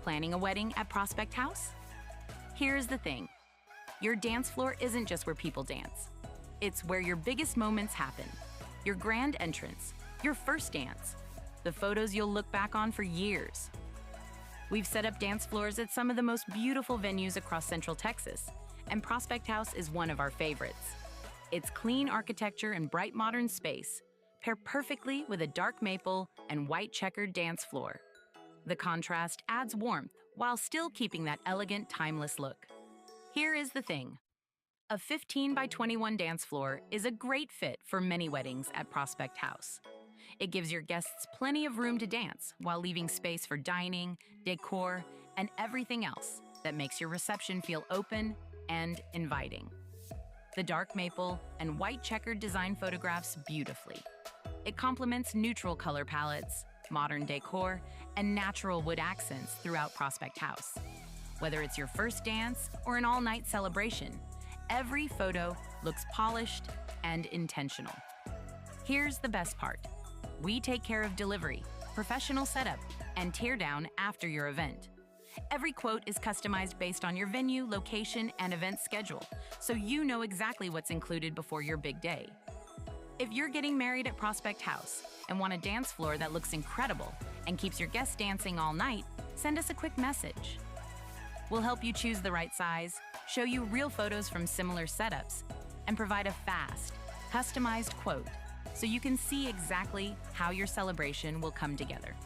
Planning a wedding at Prospect House? Here's the thing. Your dance floor isn't just where people dance. It's where your biggest moments happen. Your grand entrance, your first dance, the photos you'll look back on for years. We've set up dance floors at some of the most beautiful venues across Central Texas, and Prospect House is one of our favorites. Its clean architecture and bright modern space pair perfectly with a dark maple and white checkered dance floor. The contrast adds warmth while still keeping that elegant, timeless look. Here is the thing. A 15 by 21 dance floor is a great fit for many weddings at Prospect House. It gives your guests plenty of room to dance while leaving space for dining, decor, and everything else that makes your reception feel open and inviting. The dark maple and white checkered design photographs beautifully. It complements neutral color palettes, modern decor, and natural wood accents throughout Prospect House. Whether it's your first dance or an all-night celebration, every photo looks polished and intentional. Here's the best part. We take care of delivery, professional setup, and teardown after your event. Every quote is customized based on your venue, location, and event schedule, so you know exactly what's included before your big day. If you're getting married at Prospect House and want a dance floor that looks incredible and keeps your guests dancing all night, send us a quick message. We'll help you choose the right size, show you real photos from similar setups, and provide a fast, customized quote so you can see exactly how your celebration will come together.